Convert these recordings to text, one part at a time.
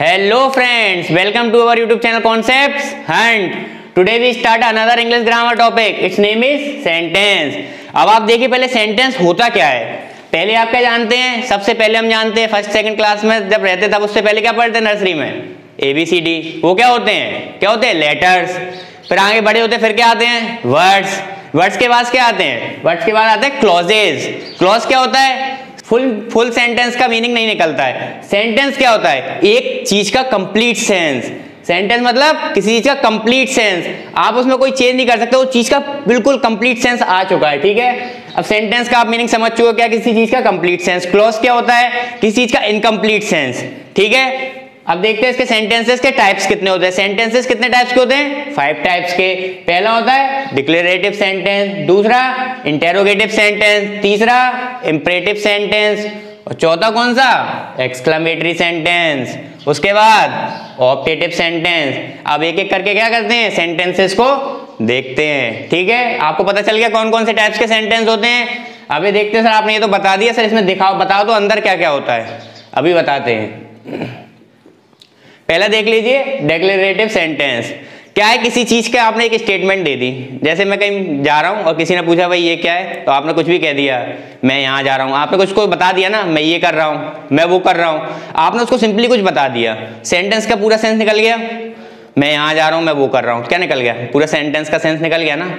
Hello friends, welcome to our YouTube channel Concepts and today we start another English grammar topic. Its name is sentence. अब आप देखिए पहले sentence होता क्या है। पहले आप क्या जानते हैं? सबसे पहले हम जानते हैं फर्स्ट सेकंड क्लास में जब रहते तब उससे पहले क्या पढ़ते हैं नर्सरी में ABCD। वो क्या होते हैं? क्या होते हैं? लेटर्स। फिर आगे बड़े होते हैं फिर क्या आते हैं? वर्ड्स। वर्ड्स के बाद क्या आते हैं? वर्ड्स के बाद आते हैं क्लॉजेज। क्लॉज क्या होता है? फुल सेंटेंस का मीनिंग नहीं निकलता है। सेंटेंस क्या होता है? एक चीज का कंप्लीट सेंस। सेंटेंस मतलब किसी चीज का कंप्लीट सेंस, आप उसमें कोई चेंज नहीं कर सकते, वो चीज का बिल्कुल कंप्लीट सेंस आ चुका है। ठीक है, अब सेंटेंस का आप मीनिंग समझ चुके हो क्या? किसी चीज का कंप्लीट सेंस। क्लॉज क्या होता है? किसी चीज का इनकम्प्लीट सेंस। ठीक है, अब देखते हैं इसके सेंटेंसेस के टाइप्स कितने होते हैं। सेंटेंसेस कितने टाइप्स के होते हैं? 5 टाइप्स के। पहला होता है डिक्लेरेटिव सेंटेंस, दूसरा इंटेरोगेटिव सेंटेंस, तीसरा इंपरेटिव सेंटेंस और चौथा कौन सा? Exclamatory sentence. उसके बाद ऑप्टेटिव सेंटेंस। अब एक एक करके क्या करते हैं? सेंटेंसेस को देखते हैं। ठीक है, आपको पता चल गया कौन कौन से टाइप्स के सेंटेंस होते हैं। अभी देखते हैं सर, आपने ये तो बता दिया सर, इसमें दिखाओ, बताओ तो अंदर क्या क्या होता है। अभी बताते हैं। पहला देख लीजिए डिक्लेरेटिव सेंटेंस। क्या है? किसी चीज का आपने एक स्टेटमेंट दे दी। जैसे मैं कहीं जा रहा हूं और किसी ने पूछा भाई ये क्या है, तो आपने कुछ भी कह दिया, मैं यहाँ जा रहा हूं। आपने कुछ को बता दिया ना, मैं ये कर रहा हूं, मैं वो कर रहा हूं, आपने उसको सिंपली कुछ बता दिया। सेंटेंस का पूरा सेंस निकल गया। मैं यहाँ जा रहा हूं, मैं वो कर रहा हूं, क्या निकल गया? पूरा सेंटेंस का सेंस निकल गया ना।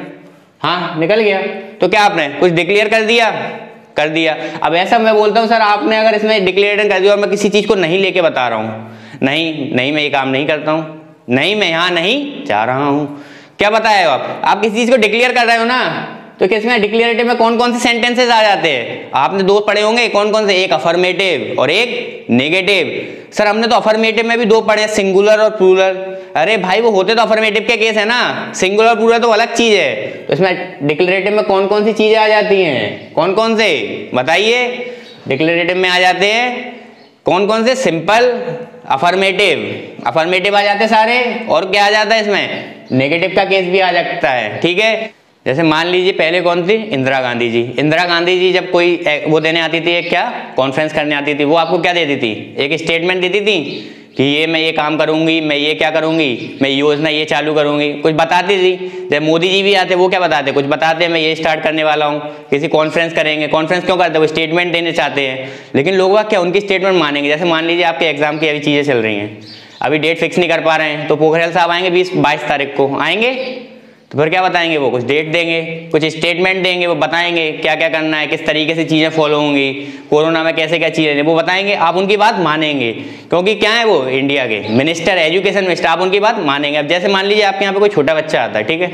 हाँ निकल गया। तो क्या आपने कुछ डिक्लेयर कर दिया। अब ऐसा मैं बोलता हूँ सर, आपने अगर इसमें डिक्लेरेशन कर दिया और मैं किसी चीज को नहीं लेके बता रहा हूँ, नहीं मैं ये काम नहीं करता हूँ, नहीं मैं यहाँ नहीं जा रहा हूँ, क्या बताए आप किसी चीज को डिक्लेयर कर रहे हो ना। तो किसमें डिक्लेरेटिव में कौन कौन से सेंटेंसेस आ जाते हैं? आपने दो पढ़े होंगे, कौन कौन से? एक अफर्मेटिव और एक नेगेटिव। सर हमने तो अफर्मेटिव में भी दो पढ़े, सिंगुलर और प्लूरल। अरे भाई वो होते तो अफर्मेटिव के केस है ना, सिंगुलर और प्लूरल तो अलग चीज है। तो इसमें डिक्लेरेटिव में कौन कौन सी चीजें आ जाती हैं? कौन कौन से बताइए? डिक्लेरेटिव में आ जाते हैं कौन कौन से? सिंपल, अफर्मेटिव आ जाते सारे, और क्या आ जाता है इसमें? नेगेटिव का केस भी आ सकता है। ठीक है, जैसे मान लीजिए पहले कौन थी? इंदिरा गांधी जी जब कोई वो देने आती थी, एक क्या कॉन्फ्रेंस करने आती थी, वो आपको क्या देती थी? एक स्टेटमेंट देती थी कि ये मैं ये काम करूंगी, मैं ये क्या करूंगी, मैं योजना ये चालू करूंगी, कुछ बताती थी। जब मोदी जी भी आते वो क्या बताते? कुछ बताते हैं, मैं ये स्टार्ट करने वाला हूँ, किसी कॉन्फ्रेंस करेंगे। कॉन्फ्रेंस क्यों करते हैं? वो स्टेटमेंट देने चाहते हैं। लेकिन लोग क्या उनकी स्टेटमेंट मानेंगे? जैसे मान लीजिए आपके एग्जाम की अभी चीजें चल रही हैं, अभी डेट फिक्स नहीं कर पा रहे हैं, तो पोखरियाल साहब आएंगे 22 तारीख को आएंगे, तो फिर क्या बताएंगे? वो कुछ डेट देंगे, कुछ स्टेटमेंट देंगे, वो बताएंगे क्या क्या करना है, किस तरीके से चीज़ें फॉलो होंगी, कोरोना में कैसे क्या चीज़ें, वो बताएंगे। आप उनकी बात मानेंगे क्योंकि क्या है, वो इंडिया के मिनिस्टर, एजुकेशन मिनिस्टर, आप उनकी बात मानेंगे। अब जैसे मान लीजिए आपके यहाँ पे कोई छोटा बच्चा आता है, ठीक है,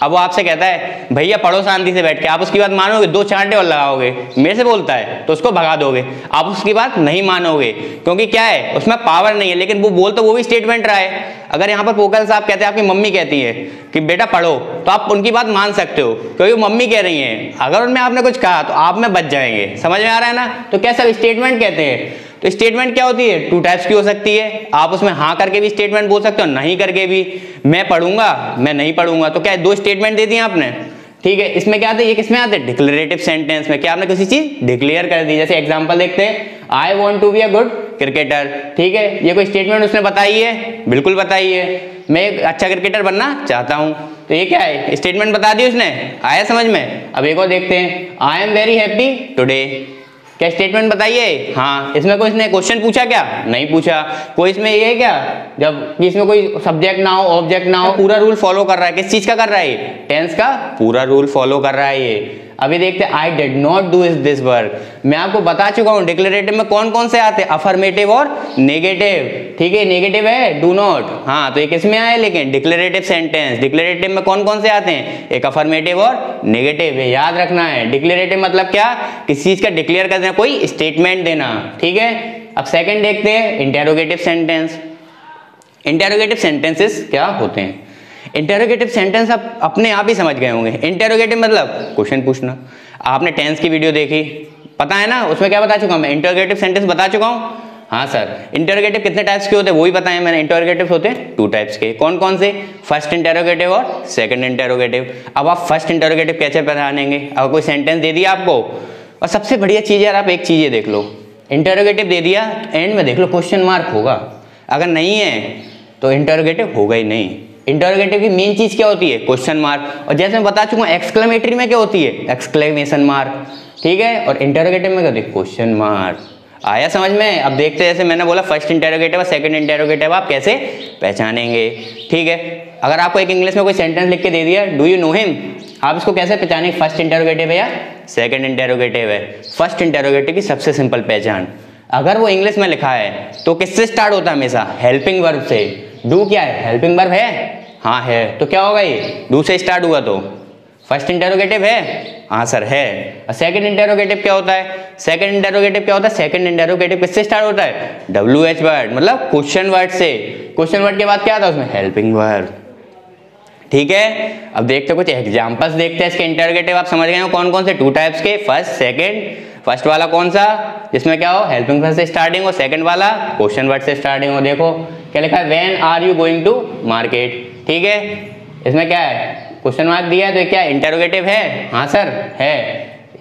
अब वो आपसे कहता है भैया पढ़ो शांति से बैठ के, आप उसकी बात मानोगे? 2 चांटे और लगाओगे, मेरे से बोलता है तो उसको भगा दोगे। आप उसकी बात नहीं मानोगे क्योंकि क्या है, उसमें पावर नहीं है। लेकिन वो बोल तो वो भी स्टेटमेंट रहा है। अगर यहाँ पर पोखरियाल साहब कहते हैं, आपकी मम्मी कहती है कि बेटा पढ़ो, तो आप उनकी बात मान सकते हो क्योंकि वो मम्मी कह रही हैं। अगर उनमें आपने कुछ कहा तो आप में बच जाएंगे। समझ में आ रहा है ना? तो क्या सब स्टेटमेंट कहते हैं। तो स्टेटमेंट क्या होती है? 2 टाइप्स की हो सकती है। आप उसमें हाँ करके भी स्टेटमेंट बोल सकते हो, नहीं करके भी। मैं पढ़ूंगा, मैं नहीं पढ़ूंगा, तो क्या 2 स्टेटमेंट दे दिए आपने। ठीक है, इसमें क्या आते हैं? ये किसमें आते हैं? डिक्लेरेटिव सेंटेंस में। क्या आपने किसी चीज डिक्लेयर कर दी। जैसे एग्जांपल देखते हैं, I want to be a good cricketer. ठीक है, ये कोई स्टेटमेंट उसने बताई है? बिल्कुल बताई है, मैं एक अच्छा क्रिकेटर बनना चाहता हूं। तो ये क्या है? स्टेटमेंट बता दी उसने। आया समझ में? अब एक और देखते हैं, I am very happy today. क्या स्टेटमेंट बताइए? हाँ। इसमें कोई इसने क्वेश्चन पूछा क्या? नहीं पूछा। कोई इसमें ये है क्या जब इसमें कोई सब्जेक्ट ना हो, ऑब्जेक्ट ना हो, पूरा रूल फॉलो कर रहा है। किस चीज का कर रहा है? टेंस का पूरा रूल फॉलो कर रहा है ये। अभी देखते हैं, I did not do this work. मैं आपको बता चुका हूं डिक्लेरेटिव में कौन कौन से आते हैं, अफर्मेटिव और नेगेटिव। ठीक है, नेगेटिव है डू नॉट, हाँ, तो ये किस में आए? लेकिन डिक्लेरेटिव सेंटेंस। डिक्लेरेटिव में कौन कौन से आते हैं? एक अफर्मेटिव और नेगेटिव। ये याद रखना है। डिक्लेरेटिव मतलब क्या? किसी चीज का डिक्लेयर कर देना, कोई स्टेटमेंट देना। ठीक है, अब सेकेंड देखते हैं, इंटेरोगेटिव सेंटेंस। इंटेरोगेटिव सेंटेंसेस क्या होते हैं? इंटेरोगेटिव सेंटेंस आप अपने आप ही समझ गए होंगे। इंटेरोगेटिव मतलब क्वेश्चन पूछना। आपने टेंस की वीडियो देखी, पता है ना, उसमें क्या बता चुका हूं मैं? इंटेरोगेटिव सेंटेंस बता चुका हूं। हाँ सर, इंटेरोगेटिव कितने टाइप्स के होते हैं वो ही बताया मैंने। इंटेरोगेटिव होते हैं 2 टाइप्स के। कौन कौन से? फर्स्ट इंटेरोगेटिव और सेकंड इंटेरोगेटिव। अब आप फर्स्ट इंटेरोगेटिव कैसे पहचानेंगे? अगर कोई सेंटेंस दे दिया आपको, और सबसे बढ़िया चीज यार, आप एक चीज ये देख लो, इंटेरोगेटिव दे दिया, एंड में देख लो क्वेश्चन मार्क होगा। अगर नहीं है तो इंटरोगेटिव होगा ही नहीं। इंटरोगेटिव की मेन चीज क्या होती है? Question mark. और जैसे मैं बता चुका हूँ एक्सक्लेमेटरी में क्या होती है? एक्सक्लेमेशन मार्क, ठीक है। और इंटरोगेटिव में क्या होती है? Question mark. आया समझ में? अब देखते हैं, जैसे मैंने बोला फर्स्ट इंटरोगेटिव और सेकंड इंटरोगेटिव आप कैसे पहचानेंगे, ठीक है। अगर आपको एक इंग्लिश में कोई सेंटेंस लिख के दे दिया, डू यू नो हिम, आप इसको कैसे पहचानेंगे? फर्स्ट इंटरोगेटिव है या सेकंड इंटरोगेटिव है? फर्स्ट इंटरोगेटिव की सबसे सिंपल पहचान, अगर वो इंग्लिश में लिखा है तो किससे स्टार्ट होता है? हमेशा हेल्पिंग वर्ब से। डू क्या है? हेल्पिंग वर्ब है? हाँ है। तो क्या होगा ये? डू से स्टार्ट हुआ तो फर्स्ट इंटरोगेटिव है? हाँ सर है। और सेकंड इंटरोगेटिव क्या होता है? सेकंड इंटरोगेटिव क्या होता है? सेकंड इंटरोगेटिव किससे स्टार्ट होता है? WH वर्ड, मतलब क्वेश्चन वर्ड से। क्वेश्चन वर्ड के बाद क्या आता है उसमें? हेल्पिंग वर्ब, ठीक है। अब देखते कुछ एग्जांपल्स देखते हैं इसके इंटरोगेटिव। आप समझ गए हो कौन कौन से? 2 टाइप्स के, फर्स्ट सेकंड। फर्स्ट वाला कौन सा? जिसमें क्या हो? हेल्पिंग वर्ब से स्टार्टिंग हो। सेकंड वाला क्वेश्चन वर्ड से स्टार्टिंग हो। देखो क्या लिखा है? When are you going to market, ठीक है। इसमें क्या है? क्वेश्चन मार्क दिया है, तो क्या इंटरोगेटिव है? हाँ सर है।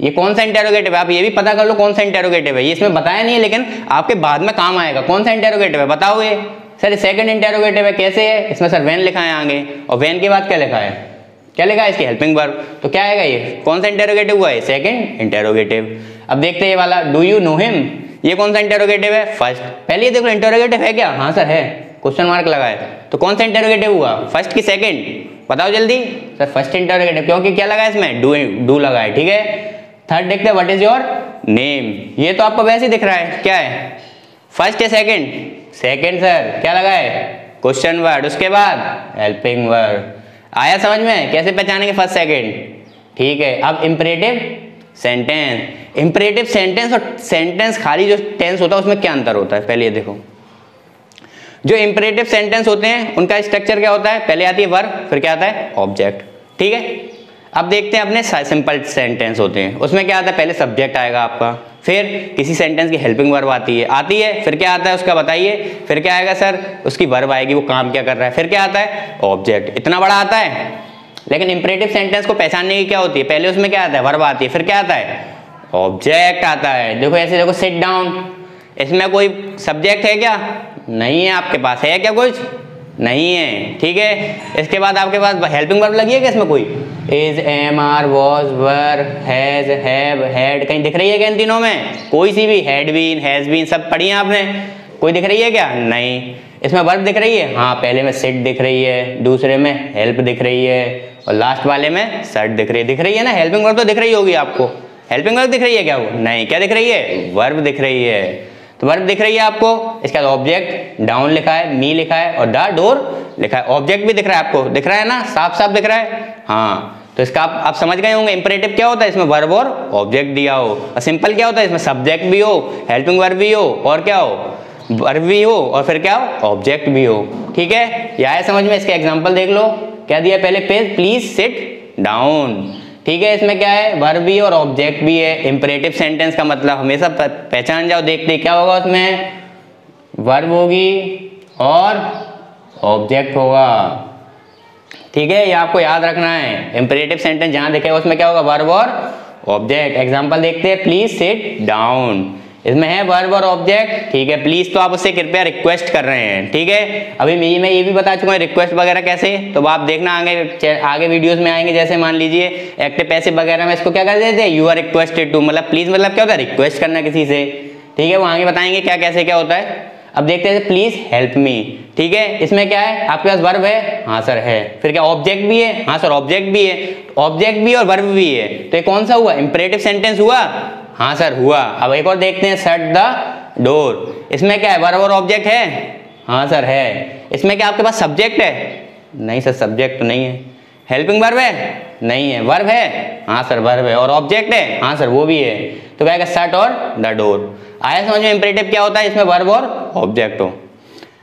ये कौन सा इंटरोगेटिव है? आप ये भी पता कर लो कौन सा इंटरोगेटिव है। ये इसमें बताया नहीं है लेकिन आपके बाद में काम आएगा। कौन सा इंटरोगेटिव है बताओ? ये सर सेकंड इंटरोगेटिव है। कैसे है? इसमें सर व्हेन लिखा है आगे, और व्हेन के बाद क्या लिखा है? क्या लिखा है? इसकी हेल्पिंग वर्ब। तो क्या आएगा ये? कौन सा इंटरोगेटिव हुआ है? Second interrogative. अब देखते हैं ये वाला, डू यू नो हिम, ये कौन सा इंटरोगेटिव है? फर्स्ट। पहले ये देखो इंटरोगेटिव है क्या? हाँ सर है, क्वेश्चन मार्क लगा है। तो कौन सा इंटरोगेटिव हुआ? फर्स्ट की सेकंड? बताओ जल्दी। सर फर्स्ट इंटरोगेटिव, क्योंकि क्या लगा है इसमें? डू लगा है, ठीक है। थर्ड देखते हैं, व्हाट इज योर नेम, ये तो आपको वैसे ही दिख रहा है। क्या है? फर्स्ट है सेकंड? Second sir. क्या लगा है? क्वेश्चन वर्ड, उसके बाद हेल्पिंग वर्ब। आया समझ में कैसे पहचानेंगे फर्स्ट सेकंड? ठीक है। अब इंपरेटिव सेंटेंस। इंपरेटिव सेंटेंस और सेंटेंस खाली जो टेंस होता है उसमें क्या अंतर होता है? पहले ये देखो, जो इंपरेटिव सेंटेंस होते हैं उनका स्ट्रक्चर क्या होता है? पहले आती है वर्ब, फिर क्या आता है? ऑब्जेक्ट, ठीक है। अब देखते हैं अपने सिंपल सेंटेंस होते हैं, उसमें क्या आता है? पहले सब्जेक्ट आएगा आपका, फिर किसी सेंटेंस की हेल्पिंग वर्ब आती है, फिर क्या आता है उसका बताइए, फिर क्या आएगा सर? उसकी वर्ब आएगी, वो काम क्या कर रहा है, फिर क्या आता है? ऑब्जेक्ट। इतना बड़ा आता है। लेकिन इंपरेटिव सेंटेंस को पहचानने की क्या होती है? पहले उसमें क्या आता है? वर्ब आती है, फिर क्या आता है? ऑब्जेक्ट आता है। देखो ऐसे देखो, सिट डाउन, इसमें कोई सब्जेक्ट है क्या? नहीं है। आपके पास है क्या कुछ? नहीं है, ठीक है। इसके बाद आपके पास हेल्पिंग वर्ब लगी है क्या इसमें कोई? Is, am, are, was, were, has, have, had, कहीं दिख रही है क्या इन तीनों में? कोई सी भी? हैड बीन, हैज बीन सब पढ़ी है आपने, कोई दिख रही है क्या? नहीं। इसमें वर्ब दिख रही है? हाँ, पहले में सिट दिख रही है, दूसरे में हेल्प दिख रही है, और लास्ट वाले में सर्ट दिख रही है ना। हेल्पिंग वर्ब तो दिख रही होगी आपको। हेल्पिंग वर्ब दिख रही है क्या? वो नहीं। क्या दिख रही है? वर्ब दिख रही है। तो वर्ब दिख रही है आपको। इसके बाद ऑब्जेक्ट, डाउन लिखा है, मी लिखा है, और द डोर लिखा है। ऑब्जेक्ट भी दिख रहा है आपको, दिख रहा है ना, साफ साफ दिख रहा है। हाँ, तो इसका आप समझ गए होंगे इंपरेटिव क्या होता है? इसमें वर्ब और ऑब्जेक्ट दिया हो। और सिंपल क्या होता है? इसमें सब्जेक्ट भी हो, हेल्पिंग वर्ब भी हो, और क्या हो? वर्ब भी हो, और फिर क्या हो? ऑब्जेक्ट भी हो, ठीक है। यह है समझ में। इसके एग्जाम्पल देख लो, क्या दिया पहले पेज, प्लीज सिट डाउन, ठीक है। इसमें क्या है? वर्ब भी और ऑब्जेक्ट भी है। इंपरेटिव सेंटेंस का मतलब हमेशा पहचान जाओ, देखते क्या होगा उसमें? वर्ब होगी और ऑब्जेक्ट होगा, ठीक है। ये आपको याद रखना है। इंपरेटिव सेंटेंस जहां दिखेगा उसमें क्या होगा? वर्ब और ऑब्जेक्ट। एग्जांपल देखते हैं, प्लीज सिट डाउन, इसमें है वर्ब और ऑब्जेक्ट, ठीक है। प्लीज तो आप उससे कृपया रिक्वेस्ट कर रहे हैं, ठीक है। अभी मैं ये भी बता चुका हूँ रिक्वेस्ट वगैरह कैसे, तो आप देखना आगे वीडियोस में आएंगे। जैसे मान लीजिए एक्टिव पैसिव वगैरह में इसको क्या कर देते हैं? यू आर रिक्वेस्टेड टू, मतलब प्लीज मतलब क्या होता है? रिक्वेस्ट करना किसी से, ठीक है। वो आगे बताएंगे क्या कैसे क्या होता है। अब देखते हैं, प्लीज हेल्प मी, ठीक है। इसमें क्या है? आपके पास वर्ब है? हाँ सर है। फिर क्या? ऑब्जेक्ट भी है? हाँ सर ऑब्जेक्ट भी है। ऑब्जेक्ट भी और वर्ब भी है, तो ये कौन सा हुआ? इंपरेटिव सेंटेंस हुआ? हाँ सर हुआ। अब एक और देखते हैं, शट द डोर, इसमें क्या है? वर्ब और ऑब्जेक्ट है? हाँ सर है। इसमें क्या आपके पास सब्जेक्ट है? नहीं सर सब्जेक्ट तो नहीं है। हेल्पिंग वर्ब है? नहीं है। वर्ब है? हाँ सर वर्ब है। और ऑब्जेक्ट है? हाँ सर वो भी है। तो क्या है? शट और द डोर। आया समझ में इंपरेटिव क्या होता है? इसमें वर्ब और ऑब्जेक्ट हो,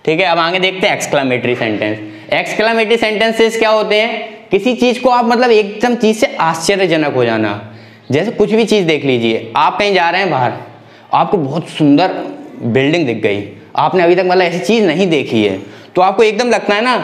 ठीक है। अब आगे देखते हैं एक्सक्लेमेटरी सेंटेंस। एक्सक्लेमेटरी सेंटेंसेस क्या होते हैं? किसी चीज को आप मतलब एकदम चीज से आश्चर्यजनक हो जाना। जैसे कुछ भी चीज देख लीजिए, आप कहीं जा रहे हैं बाहर, आपको बहुत सुंदर बिल्डिंग दिख गई, आपने अभी तक मतलब ऐसी चीज नहीं देखी है, तो आपको एकदम लगता है ना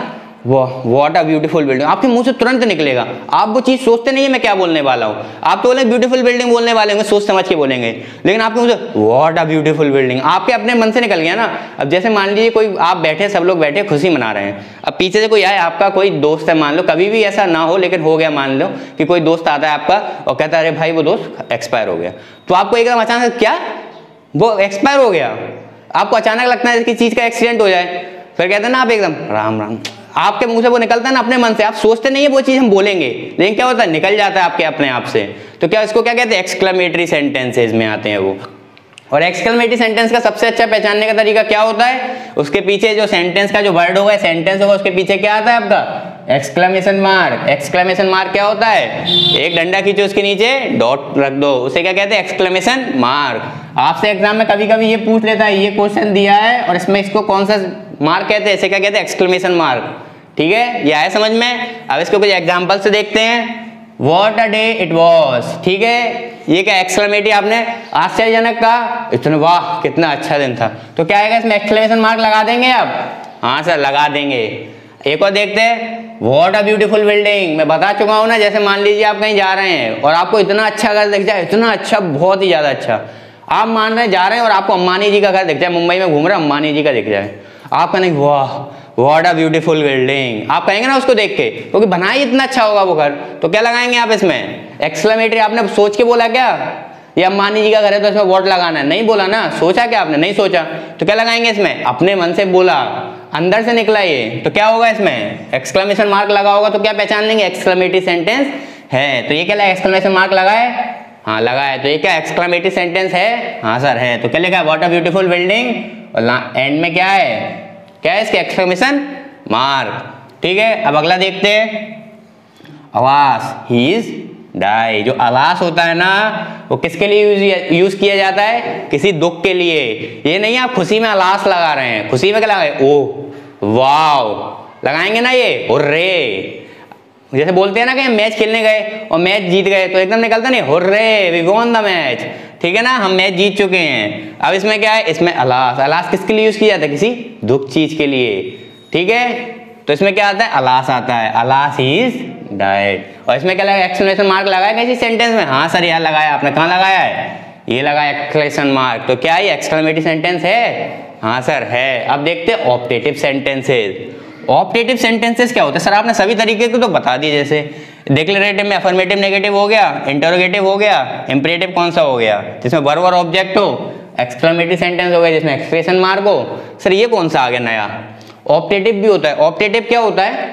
व्हाट अ ब्यूटीफुल बिल्डिंग, आपके मुंह से तुरंत निकलेगा। आप वो चीज सोचते नहीं है मैं क्या बोलने वाला हूँ, आप तो बोले ब्यूटीफुल बिल्डिंग बोलने वाले होंगे, सोच समझ के बोलेंगे, लेकिन आपके मुंह से व्हाट अ ब्यूटीफुल बिल्डिंग आपके अपने मन से निकल गया ना। अब जैसे मान लीजिए कोई आप बैठे, सब लोग बैठे खुशी मना रहे हैं, अब पीछे से कोई आए, आपका कोई दोस्त है, मान लो कभी भी ऐसा ना हो लेकिन हो गया, मान लो कि कोई दोस्त आता है आपका और कहता है अरे भाई वो दोस्त एक्सपायर हो गया, तो आपको एकदम अचानक क्या वो एक्सपायर हो गया, आपको अचानक लगता है कि चीज का एक्सीडेंट हो जाए, फिर कहते हैं ना आप एकदम राम राम, आपके मुंह से वो निकलता है ना अपने मन से, आप सोचते नहीं है वो चीज हम बोलेंगे, लेकिन क्या होता है निकल जाता है आपके अपने आप से। तो क्या इसको क्या कहते हैं, एक्सक्लेमेटरी सेंटेंसेस में आते हैं वो। और एक्सक्लेमेटरी सेंटेंस का सबसे अच्छा पहचानने का तरीका क्या होता है, उसके पीछे जो सेंटेंस का जो वर्ड होगा, सेंटेंस होगा, उसके पीछे क्या आता है आपका एक्सक्लेमेशन मार्क। एक्सक्लेमेशन मार्क क्या होता है, एक डंडा खींचो उसके नीचे डॉट रख दो, उसे क्या कहते हैं एक्सक्लेमेशन मार्क। आपसे एग्जाम में कभी कभी ये पूछ लेता है, ये क्वेश्चन दिया है और इसमें इसको कौन सा मार्क कहते हैं, इसे क्या कहते हैं एक्सक्लेमेशन मार्क। ठीक है, ये आया समझ में। अब इसको कुछ एग्जांपल से देखते हैं। What a day it was, ठीक है, ये क्या एक्सक्लेमेटरी आपने आश्चर्यजनक कहा, इतना वाह कितना अच्छा दिन था, तो क्या आएगा इसमें एक्सक्लेमेशन मार्क लगा देंगे आप, हाँ सर लगा देंगे। एक और देखते हैं, What a beautiful building, मैं बता चुका हूँ ना, जैसे मान लीजिए आप कहीं जा रहे हैं और आपको इतना अच्छा घर दिख जाए, इतना अच्छा बहुत ही ज्यादा अच्छा, आप मान रहे जा रहे हैं और आपको अंबानी जी का घर दिख जाए, मुंबई में घूम रहे अंबानी जी का दिख जाए, आप कहेंगे वाह व्हाट अ ब्यूटीफुल बिल्डिंग, आप कहेंगे ना उसको देख के, क्योंकि बना ही इतना अच्छा होगा वो घर, तो क्या लगाएंगे आप इसमें एक्सक्लेमेटरी। आपने सोच के बोला क्या, ये अंबानी जी का घर है तो इसमें व्हाट लगाना है, नहीं बोला ना, सोचा क्या आपने, नहीं सोचा, तो क्या लगाएंगे इसमें, अपने मन से बोला, अंदर से निकला ये, तो क्या होगा इसमें एक्सक्लेमेशन मार्क लगा होगा, तो क्या पहचान लेंगे एक्सक्लेमेटरी सेंटेंस है। तो ये क्या एक्सक्लेमेशन मार्क लगा है, हाँ लगा है, तो ये क्या एक्सक्लेमेटरी सेंटेंस है, हाँ सर है। तो क्या लिखा है व्हाट अ ब्यूटीफुल बिल्डिंग, और एंड में क्या है, क्या है इसके एक्सक्लेमेशन मार्क। ठीक है, अब अगला देखते हैं, अलास ही इज डाई। जो अलास होता है ना वो किसके लिए यूज किया जाता है, किसी दुख के लिए। ये नहीं आप खुशी में अलास लगा रहे हैं, खुशी में क्या लगाए, ओ वाओ लगाएंगे ना ये हुर्रे, जैसे बोलते हैं ना कि मैच खेलने गए और मैच जीत गए तो एकदम निकलता नहीं hurray we won the match, ठीक है ना, हम मैच जीत चुके हैं। अब इसमें क्या है, इसमें अलास, अलास किसके लिए यूज किया जाता है, किसी दुख चीज के लिए। ठीक है, तो इसमें क्या आता है अलास आता है, अलास ही इज डाइड। और इसमें क्या लगा एक्सक्लेमेशन मार्क लगाया किसी सेंटेंस में, हाँ सर यार लगाया, आपने कहाँ लगाया है, ये लगाया एक्सक्लेमेशन मार्क। तो क्या ये एक्सक्लेमेटरी सेंटेंस है, हाँ सर है। अब देखते हैं ऑप्टेटिव सेंटेंसेस। ऑप्टेटिव सेंटेंसेस क्या होते हैं सर, आपने सभी तरीके को तो बता दिए, जैसे डिक्लेरेटिव में अफर्मेटिव नेगेटिव हो गया, इंटरोगेटिव हो गया, इंपरेटिव कौन सा हो गया जिसमें वर्ब और ऑब्जेक्ट हो, एक्सक्लेमेटरी सेंटेंस हो गया जिसमें एक्सप्रेशन मार्क हो। सर ये कौन सा आ गया नया, ऑप्टेटिव भी होता है। ऑप्टेटिव क्या होता है,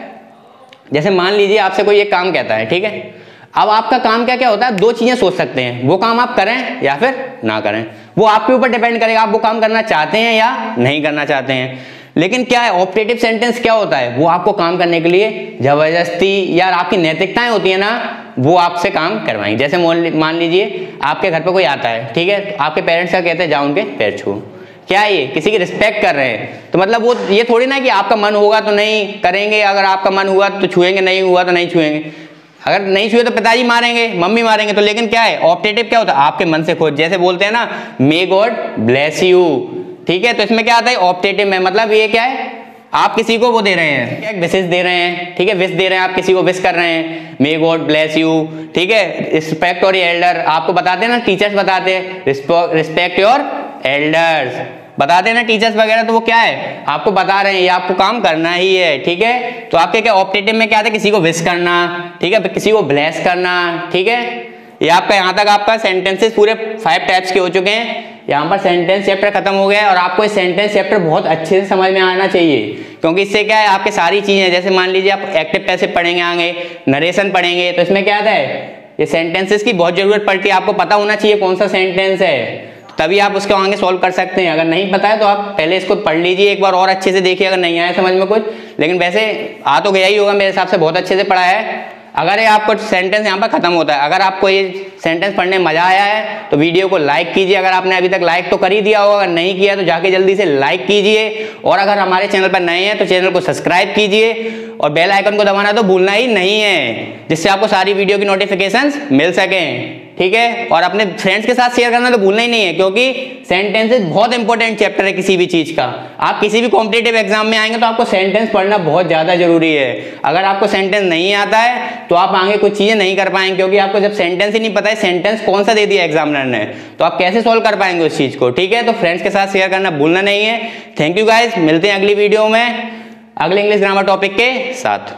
जैसे मान लीजिए आपसे कोई एक काम कहता है, ठीक है, अब आपका काम क्या क्या होता है, दो चीजें सोच सकते हैं, वो काम आप करें या फिर ना करें, वो आपके ऊपर डिपेंड करेगा आप वो काम करना चाहते हैं या नहीं करना चाहते हैं। लेकिन क्या है ऑप्टेटिव सेंटेंस क्या होता है, वो आपको काम करने के लिए जबरदस्ती या आपकी नैतिकताएं होती है ना, वो आपसे काम करवाएंगे। जैसे मान लीजिए आपके घर पे कोई आता है, ठीक है, आपके पेरेंट्स क्या कहते हैं, जाओ उनके पैर छू, क्या है ये किसी की रिस्पेक्ट कर रहे हैं, तो मतलब वो ये थोड़ी ना कि आपका मन होगा तो नहीं करेंगे, अगर आपका मन हुआ तो छुएंगे, नहीं हुआ तो नहीं छुएंगे, अगर नहीं छुए तो पिताजी मारेंगे, मम्मी मारेंगे। तो लेकिन क्या है ऑप्टेटिव क्या होता है, आपके मन से खुद, जैसे बोलते हैं ना मे गॉड ब्लेस यू, ठीक है, तो इसमें क्या आता है ऑप्टेटिव में, मतलब ये क्या है आप किसी को वो दे रहे हैं, क्या विशेष दे रहे हैं, ठीक है, विश दे रहे हैं, आप किसी को विश कर रहे हैं, मे गॉड ब्लेस यू, ठीक है। रिस्पेक्ट और एल्डर आपको बताते हैं ना, टीचर्स बताते हैं रिस्पेक्ट योर एल्डर्स, बताते हैं ना टीचर्स वगैरह, तो वो क्या है आपको बता रहे हैं ये आपको काम करना ही है, ठीक है। तो आपके क्या ऑप्टेटिव में क्या आता है, किसी को विश करना, ठीक है, किसी को ब्लेस करना, ठीक है। ये आपका यहाँ तक आपका सेंटेंसेस पूरे 5 टाइप्स के हो चुके हैं। यहाँ पर सेंटेंस चैप्टर खत्म हो गया है और आपको ये सेंटेंस चैप्टर बहुत अच्छे से समझ में आना चाहिए, क्योंकि इससे क्या है आपके सारी चीजें, जैसे मान लीजिए आप एक्टिव पैसिव पढ़ेंगे, आगे नरेशन पढ़ेंगे, तो इसमें क्या आता है ये सेंटेंसेस की बहुत जरूरत पड़ती है, आपको पता होना चाहिए कौन सा सेंटेंस है, तभी आप उसको आगे सॉल्व कर सकते हैं। अगर नहीं पता है तो आप पहले इसको पढ़ लीजिए एक बार और अच्छे से देखिए, अगर नहीं आया समझ में कुछ, लेकिन वैसे आ तो गया ही होगा मेरे हिसाब से, बहुत अच्छे से पढ़ा है। अगर ये आपको सेंटेंस यहाँ पर खत्म होता है, अगर आपको ये सेंटेंस पढ़ने में मजा आया है तो वीडियो को लाइक कीजिए, अगर आपने अभी तक लाइक तो कर ही दिया होगा, अगर नहीं किया तो जाके जल्दी से लाइक कीजिए, और अगर हमारे चैनल पर नए हैं तो चैनल को सब्सक्राइब कीजिए और बेल आइकन को दबाना तो भूलना ही नहीं है, जिससे आपको सारी वीडियो की नोटिफिकेशंस मिल सकें। ठीक है, और अपने फ्रेंड्स के साथ शेयर करना तो भूलना ही नहीं है, क्योंकि सेंटेंसेस बहुत इंपॉर्टेंट चैप्टर है किसी भी चीज का। आप किसी भी कॉम्पिटिटिव एग्जाम में आएंगे तो आपको सेंटेंस पढ़ना बहुत ज्यादा जरूरी है। अगर आपको सेंटेंस नहीं आता है तो आप आगे कुछ चीजें नहीं कर पाएंगे, क्योंकि आपको जब सेंटेंस ही नहीं पता है सेंटेंस कौन सा दे दिया एग्जामिनर ने, तो आप कैसे सोल्व कर पाएंगे उस चीज को। ठीक है, तो फ्रेंड्स के साथ शेयर करना भूलना नहीं है। थैंक यू गाइस, मिलते हैं अगली वीडियो में अगले इंग्लिश ग्रामर टॉपिक के साथ।